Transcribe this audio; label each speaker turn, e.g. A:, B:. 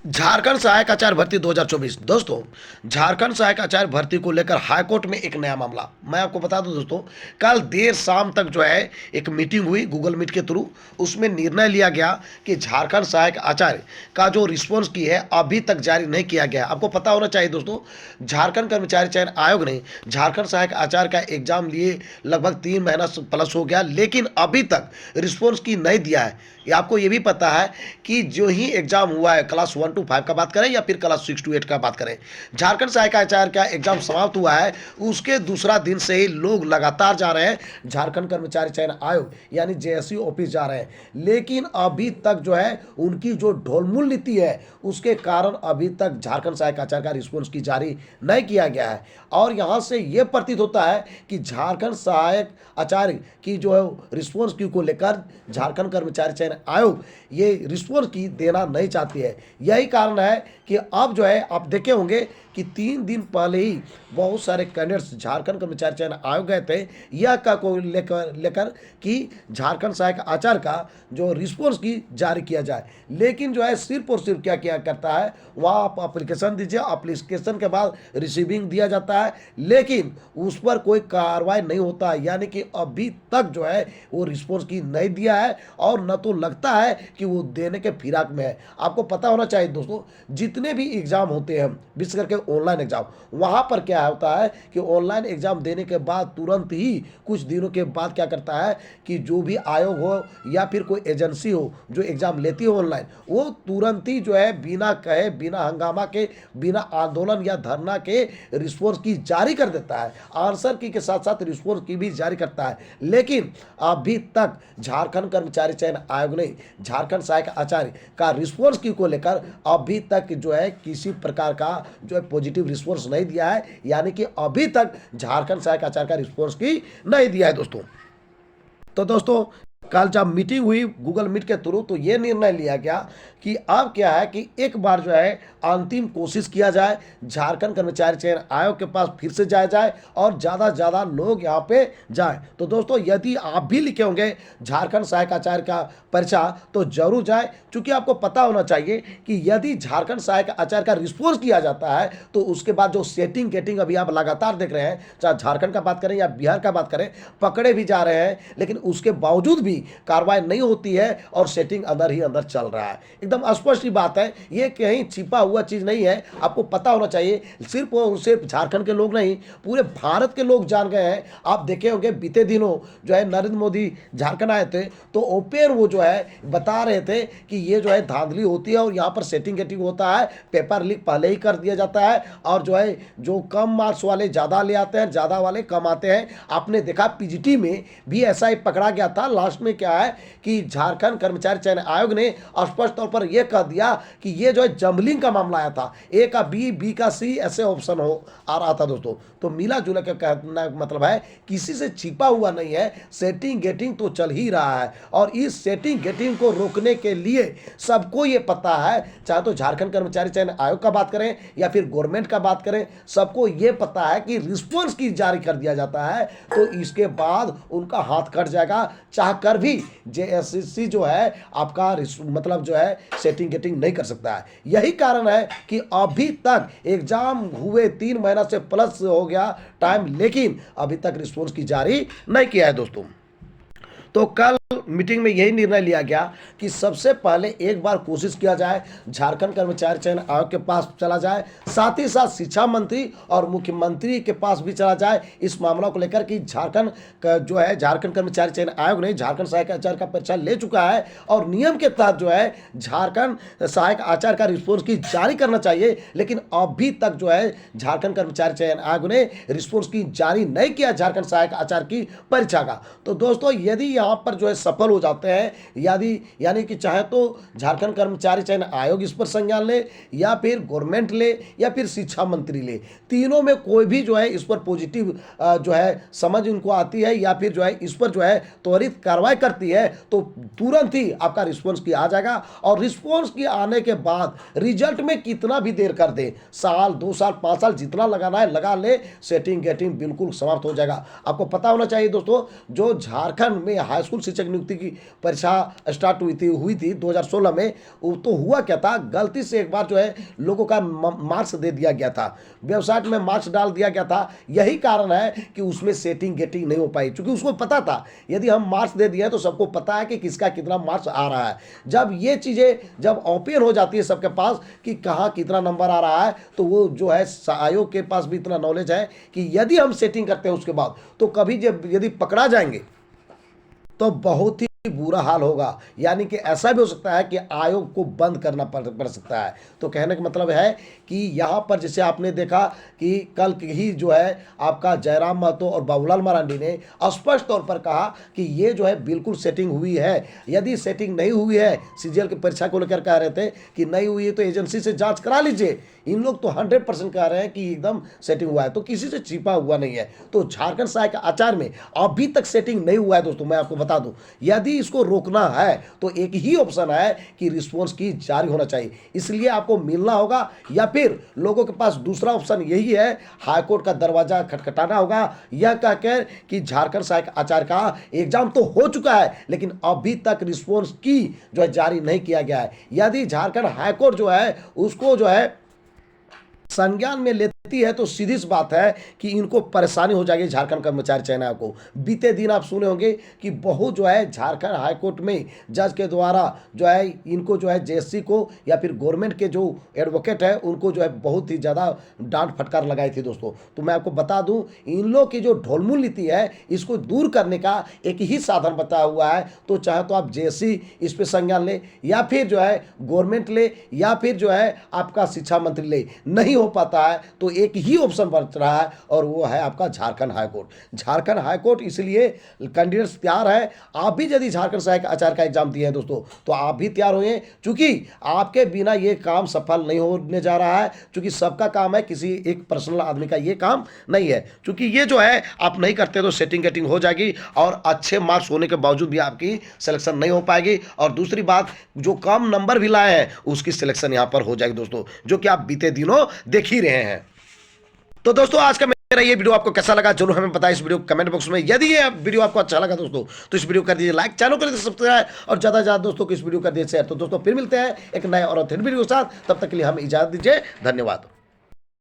A: झारखंड सहायक आचार्य भर्ती 2024 दोस्तों, झारखंड सहायक आचार्य भर्ती को लेकर हाईकोर्ट में एक नया मामला। मैं आपको बता दूं दोस्तों, कल देर शाम तक जो है एक मीटिंग हुई गूगल मीट के थ्रू। उसमें निर्णय लिया गया कि झारखंड सहायक आचार्य का जो रिस्पॉन्स की है अभी तक जारी नहीं किया गया। आपको पता होना चाहिए दोस्तों, झारखंड कर्मचारी चयन आयोग ने झारखंड सहायक आचार्य का एग्जाम लिए लगभग 3 महीना प्लस हो गया, लेकिन अभी तक रिस्पॉन्स की नहीं दिया है। ये आपको ये भी पता है कि जो ही एग्जाम हुआ है, क्लास 1 to 5 का बात करें या फिर क्लास 6 to 8 का बात करें, झारखंड सहायक आचार्य का एग्जाम समाप्त हुआ है, उसके दूसरा दिन से ही लोग लगातार जा रहे हैं झारखंड कर्मचारी चयन आयोग यानी जेएससी ऑफिस जा रहे हैं। लेकिन अभी तक जो है उनकी जो ढोलमुल नीति है उसके कारण अभी तक झारखंड सहायक आचार्य का रिस्पॉन्स की जारी नहीं किया गया है। और यहाँ से ये प्रतीत होता है कि झारखंड सहायक आचार्य की जो है रिस्पॉन्स की को लेकर झारखंड कर्मचारी चयन आयोग ये रिस्पॉन्स की देना नहीं चाहती है। यही कारण है कि अब जो है आप देखे होंगे कि 3 दिन पहले ही बहुत सारे कैंडिडेट्स झारखंड कर्मचारी चयन आयोग गए थे यह का को लेकर कि झारखंड सहायक आचार्य का जो रिस्पॉन्स की जारी किया जाए। लेकिन जो है सिर्फ और सिर्फ क्या किया करता है, वहाँ आप एप्लीकेशन दीजिए, एप्लीकेशन के बाद रिसीविंग दिया जाता है, लेकिन उस पर कोई कार्रवाई नहीं होता है। यानी कि अभी तक जो है वो रिस्पॉन्स की नहीं दिया है और न तो लगता है कि वो देने के फिराक में है। आपको पता होना चाहिए दोस्तों, जितने भी एग्जाम होते हैं विशेष करके ऑनलाइन एग्जाम, वहाँ पर क्या होता है कि ऑनलाइन एग्जाम देने के बाद तुरंत ही कुछ दिनों के बाद क्या करता है कि जो भी आयोग हो या फिर कोई एजेंसी हो जो एग्जाम लेती है ऑनलाइन, वो तुरंत ही जो है बिना कहे, बिना हंगामा के, बिना आंदोलन या धरना के रिस्पॉन्स की जारी कर देता है। आंसर की के साथ साथ रिस्पॉन्स की भी जारी करता है। लेकिन अभी तक झारखंड कर्मचारी चयन आयोग ने झारखंड सहायक आचार्य का रिस्पॉन्स की को लेकर अभी तक जो है किसी प्रकार का जो है पॉजिटिव रिस्पॉन्स नहीं दिया है। यानी कि अभी तक झारखंड सहायक आचार्य का रिस्पॉन्स की नहीं दिया है दोस्तों। तो दोस्तों, कल जब मीटिंग हुई गूगल मीट के थ्रू तो ये निर्णय लिया गया कि अब क्या है कि एक बार जो है अंतिम कोशिश किया जाए, झारखंड कर्मचारी चयन आयोग के पास फिर से जाया जाए और ज़्यादा से ज़्यादा लोग यहाँ पे जाएं। तो दोस्तों, यदि आप भी लिखे होंगे झारखंड सहायक आचार्य का परीक्षा तो जरूर जाए, क्योंकि आपको पता होना चाहिए कि यदि झारखंड सहायक आचार्य का रिस्पॉन्स किया जाता है तो उसके बाद जो सेटिंग गेटिंग अभी आप लगातार देख रहे हैं, चाहे झारखंड का बात करें या बिहार का बात करें, पकड़े भी जा रहे हैं, लेकिन उसके बावजूद भी कार्रवाई नहीं होती है और सेटिंग अंदर ही अंदर चल रहा है। एकदम स्पष्ट ही बात है, ये कहीं छिपा हुआ चीज नहीं है। आपको पता होना चाहिए, सिर्फ और सिर्फ झारखंड के लोग नहीं, पूरे भारत के लोग जान गए हैं। आप देखे होंगे बीते दिनों जो है नरेंद्र मोदी झारखंड आए थे तो ओपेन वो जो है बता रहे थे कि ये जो है धांधली होती है और यहाँ पर सेटिंग गेटिंग होता है, पेपर लीक पहले ही कर दिया जाता है और जो है जो कम मार्क्स वाले ज़्यादा ले आते हैं, ज़्यादा वाले कम आते हैं। आपने देखा पीजीटी में भी ऐसा ही पकड़ा गया था। लास्ट में क्या है कि झारखंड कर्मचारी चयन आयोग ने स्पष्ट तौर पर यह कह दिया कि ये जो है जंबलिंग का मामला आया था, ए का बी, बी का सी, ऐसे ऑप्शन हो आ रहा था दोस्तों। तो मिला जुला के कहना मतलब है किसी से छिपा हुआ नहीं है, सेटिंग गेटिंग तो चल ही रहा है। और इस सेटिंग गेटिंग को रोकने के लिए सबको ये पता है, चाहे तो झारखंड कर्मचारी चयन आयोग का बात करें या फिर गवर्नमेंट का बात करें, सबको ये पता है कि रिस्पॉन्स की जारी कर दिया जाता है तो इसके बाद उनका हाथ कट जाएगा। चाह कर भी जेएससी जो है आपका मतलब जो है सेटिंग गेटिंग नहीं कर सकता है। यही कारण है कि अभी तक एग्जाम हुए 3 महीना से प्लस हो गया टाइम, लेकिन अभी तक रिस्पॉन्स की जारी नहीं किया है दोस्तों। तो कल मीटिंग में यही निर्णय लिया गया कि सबसे पहले एक बार कोशिश किया जाए, झारखंड कर्मचारी चयन आयोग के पास चला जाए, साथ ही साथ शिक्षा मंत्री और मुख्यमंत्री के पास भी चला जाए इस मामला को लेकर कि झारखंड जो है झारखंड कर्मचारी चयन आयोग ने झारखंड सहायक आचार्य का परीक्षा ले चुका है और नियम के तहत जो है झारखंड सहायक आचार्य का रिस्पॉन्स की जारी करना चाहिए। लेकिन अभी तक जो है झारखंड कर्मचारी चयन आयोग ने रिस्पॉन्स की जारी नहीं किया झारखंड सहायक आचार्य की परीक्षा का। तो दोस्तों, यदि यहाँ पर जो है सफल हो जाते हैं, यदि यानी कि चाहे तो झारखंड कर्मचारी चयन आयोग इस पर संज्ञान ले या फिर गवर्नमेंट ले या फिर शिक्षा मंत्री ले, तीनों में कोई भी जो है इस पर पॉजिटिव जो है समझ उनको आती है या फिर जो है इस पर जो है त्वरित कार्रवाई करती है तो तुरंत ही आपका रिस्पॉन्स की आ जाएगा। और रिस्पॉन्स की आने के बाद रिजल्ट में कितना भी देर कर दे, साल 2 साल 5 साल जितना लगाना है लगा ले, सेटिंग गेटिंग बिल्कुल समाप्त हो जाएगा। आपको पता होना चाहिए दोस्तों, जो झारखंड में हाई स्कूल शिक्षक शिक्षक नियुक्ति की परीक्षा स्टार्ट हुई थी 2016 में। वो तो हुआ क्या था, गलती से एक बार जो है लोगों का मार्क्स दे दिया गया था, वेबसाइट में मार्क्स डाल दिया गया था। यही कारण है कि उसमें सेटिंग गेटिंग नहीं हो पाई, क्योंकि उसको पता था यदि हम मार्क्स दे दिए तो सबको पता है कि किसका कितना मार्क्स आ रहा है। जब ये चीज़ें जब ओपन हो जाती है सबके पास कि कहाँ कितना नंबर आ रहा है, तो वो जो है आयोग के पास भी इतना नॉलेज है कि यदि हम सेटिंग करते हैं उसके बाद, तो कभी जब यदि पकड़ा जाएंगे तो बहुत ही बुरा हाल होगा। यानी कि ऐसा भी हो सकता है कि आयोग को बंद करना पड़ सकता है। तो कहने का मतलब है कि यहाँ पर जैसे आपने देखा कि कल ही जो है आपका जयराम महतो और बाबूलाल मरांडी ने स्पष्ट तौर पर कहा कि ये जो है बिल्कुल सेटिंग हुई है। यदि सेटिंग नहीं हुई है, सीजीएल की परीक्षा को लेकर कह रहे थे कि नहीं हुई है तो एजेंसी से जांच करा लीजिए। इन लोग तो 100% कह रहे हैं कि एकदम सेटिंग हुआ है, तो किसी से छिपा हुआ नहीं है। तो झारखंड सहायक आचार्य में अभी तक सेटिंग नहीं हुआ है दोस्तों। मैं आपको बता दूं, यदि इसको रोकना है तो एक ही ऑप्शन है कि रिस्पॉन्स की जारी होना चाहिए, इसलिए आपको मिलना होगा, या फिर लोगों के पास दूसरा ऑप्शन यही है, हाईकोर्ट का दरवाजा खटखटाना होगा। यह कहकर कि झारखंड सहायक आचार्य का एग्जाम तो हो चुका है लेकिन अभी तक रिस्पॉन्स की जो है जारी नहीं किया गया है। यदि झारखंड हाईकोर्ट जो है उसको जो है संज्ञान में लेती है तो सीधी सी बात है कि इनको परेशानी हो जाएगी झारखंड कर्मचारी चयन आयोग को। बीते दिन आप सुने होंगे कि बहुत जो है झारखंड हाईकोर्ट में जज के द्वारा जो है इनको जो है जेएससी को या फिर गवर्नमेंट के जो एडवोकेट है उनको जो है बहुत ही ज़्यादा डांट फटकार लगाई थी दोस्तों। तो मैं आपको बता दूं, इन लोग की जो ढोलमुल नीति है इसको दूर करने का एक ही साधन बताया हुआ है। तो चाहे तो आप जेएससी इस पर संज्ञान ले, या फिर जो है गवर्नमेंट ले, या फिर जो है आपका शिक्षा मंत्री ले। नहीं हो पाता है तो एक ही ऑप्शन बच रहा है और वो है आपका झारखंड हाईकोर्ट। झारखंड हाईकोर्ट इसलिए कैंडिडेट्स तैयार है। आप भी यदि झारखंड सहायक आचार्य का एग्जाम दिए हैं दोस्तों तो आप भी तैयार होइए, क्योंकि आपके बिना ये काम सफल नहीं होने जा रहा है। क्योंकि सबका काम है, किसी एक पर्सनल आदमी का ये काम नहीं है। क्योंकि ये जो है आप नहीं करते तो सेटिंग गेटिंग हो जाएगी और अच्छे मार्क्स होने के बावजूद भी आपकी सिलेक्शन नहीं हो पाएगी। और दूसरी बात, जो कम नंबर भी लाए हैं उसकी सिलेक्शन यहां पर हो जाएगी दोस्तों, जो कि आप बीते दिनों देख ही रहे हैं। तो दोस्तों आज का मेरा ये वीडियो आपको कैसा लगा जरूर हमें बताएं इस वीडियो कमेंट बॉक्स में। यदि ये वीडियो आपको अच्छा लगा दोस्तों तो इस वीडियो कर दीजिए लाइक, चैनल कर दीजिए सब्सक्राइब और ज्यादा से ज्यादा दोस्तों को इस वीडियो कर दीजिए शेयर। तो दोस्तों फिर मिलते हैं एक नए और ऑथेंटिक वीडियो के साथ, तब तक के लिए हमें इजाजत दीजिए। धन्यवाद।